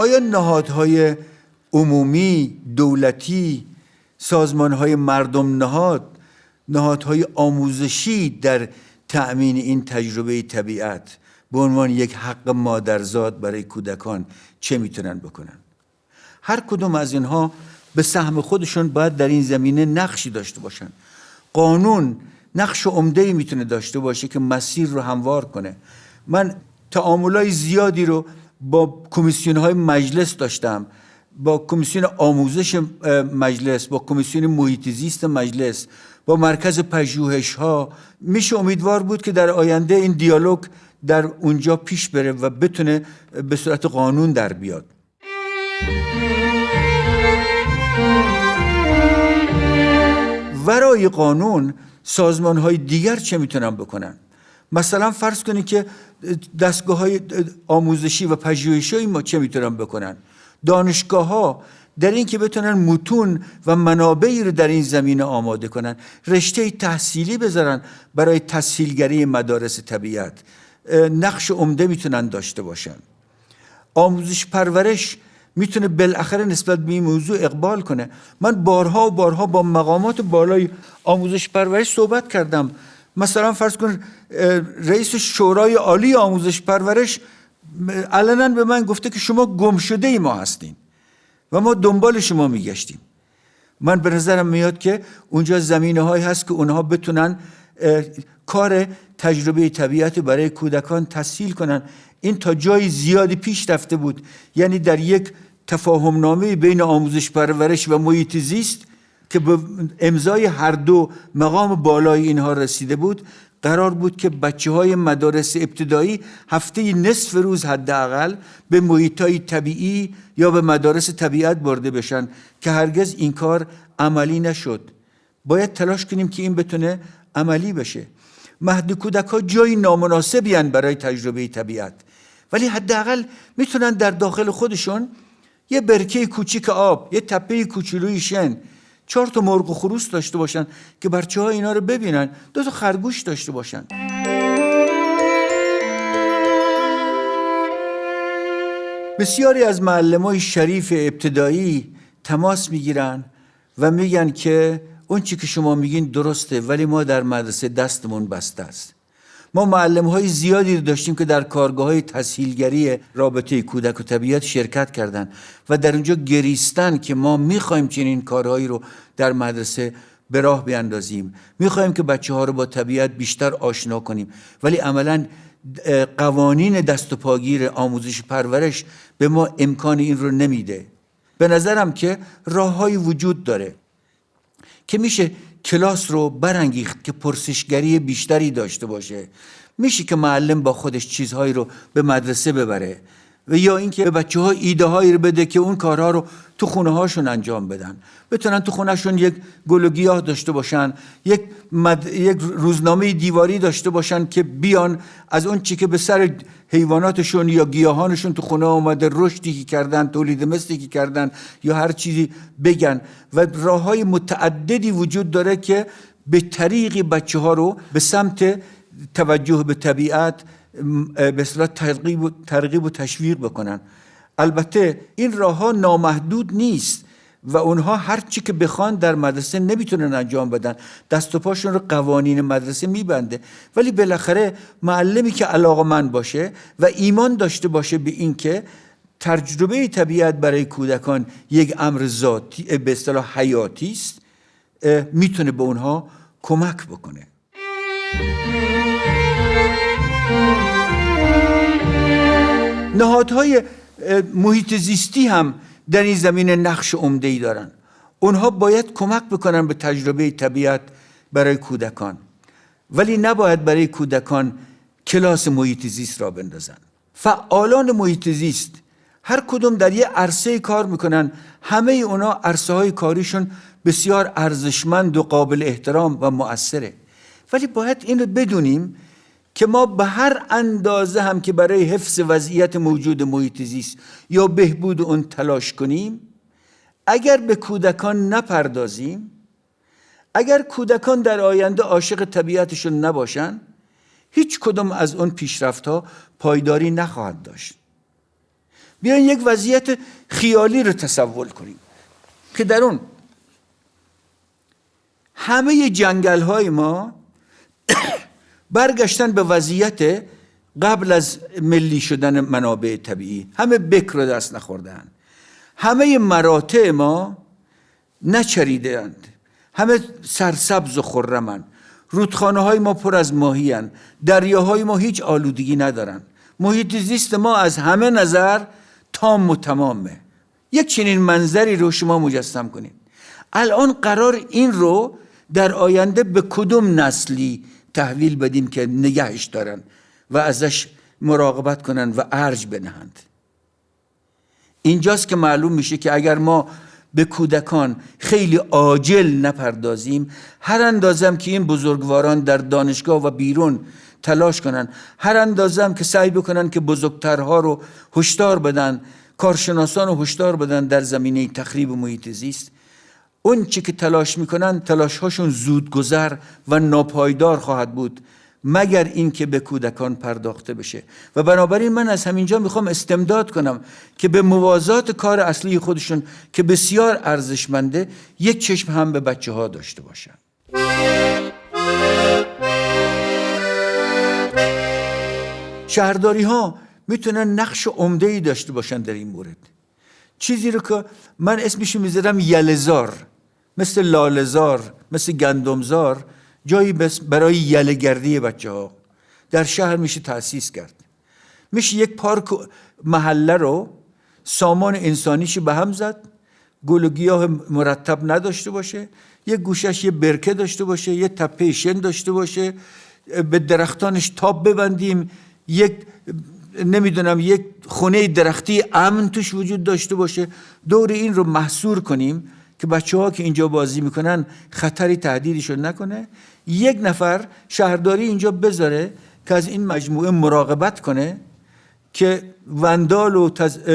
آیا نهادهای عمومی، دولتی، سازمانهای مردم نهادهای آموزشی در تأمین این تجربه طبیعت به عنوان یک حق مادرزاد برای کودکان چه میتونن بکنن؟ هر کدوم از اینها به سهم خودشون باید در این زمینه نقشی داشته باشن. قانون نقش عمده‌ای میتونه داشته باشه که مسیر رو هموار کنه. من تعاملای زیادی رو با کمیسیون‌های مجلس داشتم، با کمیسیون آموزش مجلس، با کمیسیون محیط زیست مجلس، با مرکز پژوهش‌ها. میشه امیدوار بود که در آینده این دیالوگ در اونجا پیش بره و بتونه به صورت قانون در بیاد. ورای قانون سازمان‌های دیگر چه میتونن بکنن؟ مثلا فرض کنید که دستگاه‌های آموزشی و پژوهشی ما چه میتونن بکنن؟ دانشگاه‌ها در این که بتونن متون و منابعی رو در این زمینه آماده کنن، رشته تحصیلی بذارن برای تسهیلگری مدارس طبیعت، نقش عمده میتونن داشته باشن. آموزش پرورش میتونه بالاخره نسبت به این موضوع اقبال کنه. من بارها و بارها با مقامات بالای آموزش پرورش صحبت کردم. مثلا فرض کن رئیس شورای عالی آموزش پرورش علنا به من گفته که شما گم شده ما هستین و ما دنبال شما میگشتیم. من به نظرم میاد که اونجا زمینه‌هایی هست که اونها بتونن کار تجربه طبیعت برای کودکان تسهیل کنن. این تا جای زیادی پیش رفته بود. یعنی در یک تفاهم نامه بین آموزش پرورش و محیط زیست که به امضای هر دو مقام بالای اینها رسیده بود، قرار بود که بچه‌های مدارس ابتدایی هفته نصف روز حداقل به محیط‌های طبیعی یا به مدارس طبیعت برده بشن که هرگز این کار عملی نشد. باید تلاش کنیم که این بتونه عملی بشه. مهد کودک‌ها جای نامناسبی هستند برای تجربه طبیعت، ولی حداقل میتونن در داخل خودشون یه برکه کوچیک آب، یه تپه کوچولوی شن، 4 تا مرغ و خروس داشته باشن که بچه‌ها اینا رو ببینن، 2 تا خرگوش داشته باشن. بسیاری از معلمای شریف ابتدایی تماس میگیرن و میگن که اون چی که شما میگین درسته، ولی ما در مدرسه دستمون بسته است. ما معلم‌های زیادی داشتیم که در کارگاه‌های تسهیلگری رابطه کودک و طبیعت شرکت کردن و در اونجا گریستن که ما می‌خوایم چنین کارهایی رو در مدرسه به راه بیاندازیم، می‌خوایم که بچه‌ها رو با طبیعت بیشتر آشنا کنیم، ولی عملاً قوانین دست و پاگیر آموزش پرورش به ما امکان این رو نمیده. به نظرم که راه‌هایی وجود داره که میشه کلاس رو برانگیخت که پرسشگری بیشتری داشته باشه. میشه که معلم با خودش چیزهایی رو به مدرسه ببره و یا اینکه به بچه‌ها ایده هایی رو بده که اون کارها رو تو خونه هاشون انجام بدن. بتونن تو خونهشون یک گل و گیاه داشته باشن، یک روزنامه دیواری داشته باشن که بیان از اون چی که به سر حیواناتشون یا گیاهانشون تو خونه اومده، رشدی که کردن، تولید مثلی که کردن یا هر چیزی بگن. و راه‌های متعددی وجود داره که به طریقی بچه‌ها رو به سمت توجه به طبیعت به صورت ترغیب و تشویق بکنن. البته این راه‌ها نامحدود نیست و اونها هر چی که بخوان در مدرسه نمیتونن انجام بدن، دست و پاشون رو قوانین مدرسه میبنده. ولی بالاخره معلمی که علاقه‌مند باشه و ایمان داشته باشه به این که تجربه طبیعت برای کودکان یک امر ذاتی به اصطلاح حیاتی است، میتونه به اونها کمک بکنه. نهادهای محیط زیستی هم در این زمینه نقش عمده‌ای دارن. اونها باید کمک بکنن به تجربه طبیعت برای کودکان، ولی نباید برای کودکان کلاس محیط زیست را بندازن. فعالان محیط زیست هر کدوم در یه عرصه کار میکنن. همه اونا عرصه های کاریشون بسیار ارزشمند و قابل احترام و مؤثره، ولی باید این رو بدونیم که ما به هر اندازه هم که برای حفظ وضعیت موجود محیط زیست یا بهبود اون تلاش کنیم، اگر به کودکان نپردازیم، اگر کودکان در آینده عاشق طبیعتشون نباشن، هیچ کدوم از اون پیشرفت‌ها پایداری نخواهد داشت. بیاین یک وضعیت خیالی رو تصور کنیم که در اون همه جنگل های ما برگشتن به وضعیت قبل از ملی شدن منابع طبیعی. همه بکر رو دست نخوردن، همه مراتع ما نچریدند، همه سرسبز و خرمن، رودخانه های ما پر از ماهی هن، دریاهای ما هیچ آلودگی ندارن، محیط زیست ما از همه نظر تام و تمامه. یک چنین منظری رو شما مجسم کنید. الان قرار این رو در آینده به کدوم نسلی تحویل بدیم که نگهش دارن و ازش مراقبت کنن و ارج بنهند؟ اینجاست که معلوم میشه که اگر ما به کودکان خیلی عاجل نپردازیم، هر اندازم که این بزرگواران در دانشگاه و بیرون تلاش کنن، هر اندازم که سعی بکنن که بزرگترها رو هشدار بدن، کارشناسان رو هشدار بدن در زمینه تخریب محیط زیست، اون چی که تلاش میکنن تلاش هاشون زودگذر و ناپایدار خواهد بود مگر این که به کودکان پرداخته بشه. و بنابراین من از همینجا میخوام استمداد کنم که به موازات کار اصلی خودشون که بسیار ارزشمنده، یک چشم هم به بچه ها داشته باشن. شهرداری ها میتونن نقش عمده‌ای داشته باشن در این مورد. چیزی رو که من اسمش میذارم یله‌زار، مثل لاله‌زار، مثل گندمزار، جایی برای یله‌گردی بچه ها در شهر میشه تأسیس کرد. میشه یک پارک محله رو سامان انسانیش به هم زد، گل و گیاه مرتب نداشته باشه، یک گوشش یه برکه داشته باشه، یه تپه شن داشته باشه، به درختانش تاب ببندیم، یک خونه درختی امن توش وجود داشته باشه، دور این رو محصور کنیم که بچه ها که اینجا بازی میکنن خطری تهدیدشون نکنه. یک نفر شهرداری اینجا بذاره که از این مجموعه مراقبت کنه که وندال و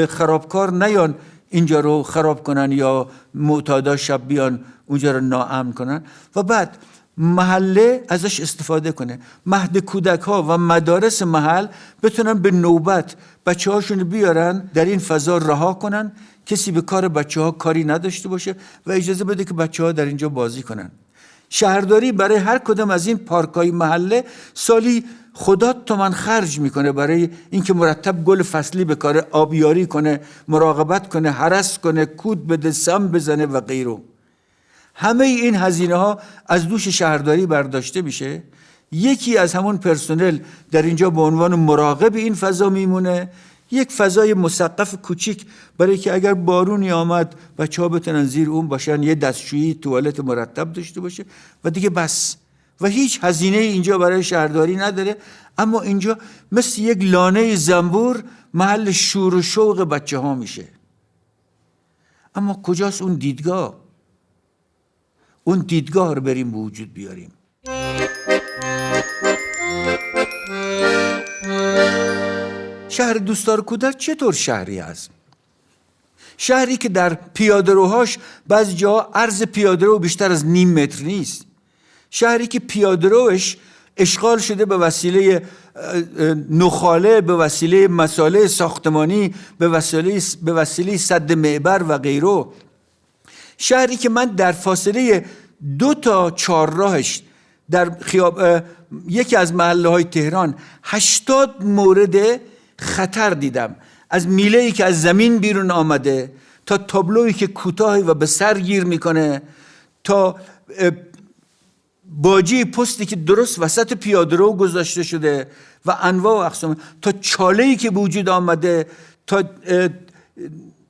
خرابکار نیان اینجا رو خراب کنن یا معتادا شب بیان اونجا رو ناامن کنن، و بعد محله ازش استفاده کنه. مهد کودک ها و مدارس محل بتونن به نوبت بچه هاشون بیارن در این فضا رها کنن، کسی به کار بچه ها کاری نداشته باشه و اجازه بده که بچه ها در اینجا بازی کنن. شهرداری برای هر کدام از این پارکای محله سالی خداد تومن خرج میکنه برای اینکه مرتب گل فصلی به کار، آبیاری کنه، مراقبت کنه، هرس کنه، کود بده، سم بزنه و غیره. همه این هزینه ها از دوش شهرداری برداشته میشه. یکی از همون پرسنل در اینجا به عنوان مراقب این فضا میمونه، یک فضای مسقف کوچیک برای که اگر بارونی آمد بچه‌ها بتونن زیر اون باشن، یه دستشویی توالت مرتب داشته باشه و دیگه بس. و هیچ هزینه اینجا برای شهرداری نداره، اما اینجا مثل یک لانه زنبور محل شور و شوق بچه ها میشه. اما کجاست اون دیدگاه؟ اون دیدگاه رو بریم به وجود بیاریم. شهر دوستدار کودک چطور شهری است؟ شهری که در پیاده‌روهاش بعضی جا عرض پیاده‌رو بیشتر از نیم متر نیست. شهری که پیاده‌روش اشغال شده به وسیله نخاله، به وسیله مساله ساختمانی، به وسیله سد معبر و غیره. شهری که من در فاصله 2 تا 4 راهش در یکی از محله های تهران 80 مورد خطر دیدم، از میله‌ای که از زمین بیرون آمده تا تابلویی که کوتاهی و به سر گیر میکنه، تا باجی پستی که درست وسط پیاده‌رو گذاشته شده و انواع و اقسام، تا چاله‌ای که به وجود آمده، تا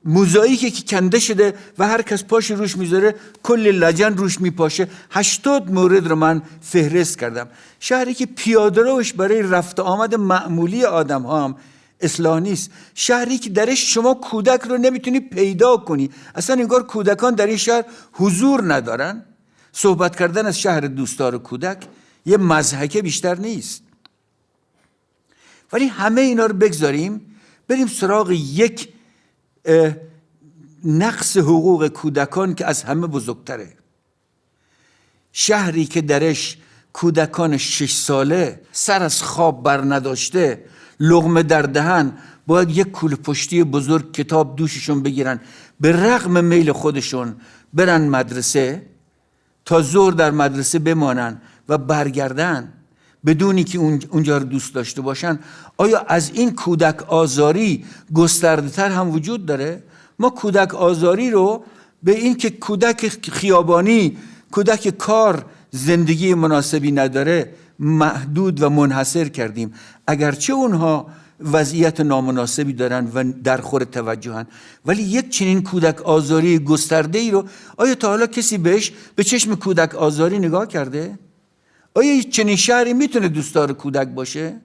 موزاییکی که کنده شده و هر کس پاش روش میذاره کل لجن روش میپاشه. 80 مورد رو من فهرست کردم. شهری که پیاده‌روش برای رفت آمد معمولی آدم ها هم اصلاح نیست. شهری که درش شما کودک رو نمیتونی پیدا کنی. اصلا انگار کودکان در این شهر حضور ندارن. صحبت کردن از شهر دوستدار کودک یه مضحکه بیشتر نیست. ولی همه اینا رو بگذاریم، بریم سراغ یک نقص حقوق کودکان که از همه بزرگتره. شهری که درش کودکان 6 ساله سر از خواب بر نداشته لقمه در دهن باید یک کوله پشتی بزرگ کتاب دوششون بگیرن، به رغم میل خودشون برن مدرسه تا ظهر در مدرسه بمانن و برگردن بدونی که اونجا رو دوست داشته باشن. آیا از این کودک آزاری گسترده تر هم وجود داره؟ ما کودک آزاری رو به این که کودک خیابانی، کودک کار زندگی مناسبی نداره محدود و منحصر کردیم، اگرچه اونها وضعیت نامناسبی دارن و در خور توجهن، ولی یک چنین کودک آزاری گسترده ای رو آیا تا حالا کسی بهش به چشم کودک آزاری نگاه کرده؟ آیا چنین شهری میتونه دوستدار کودک باشه؟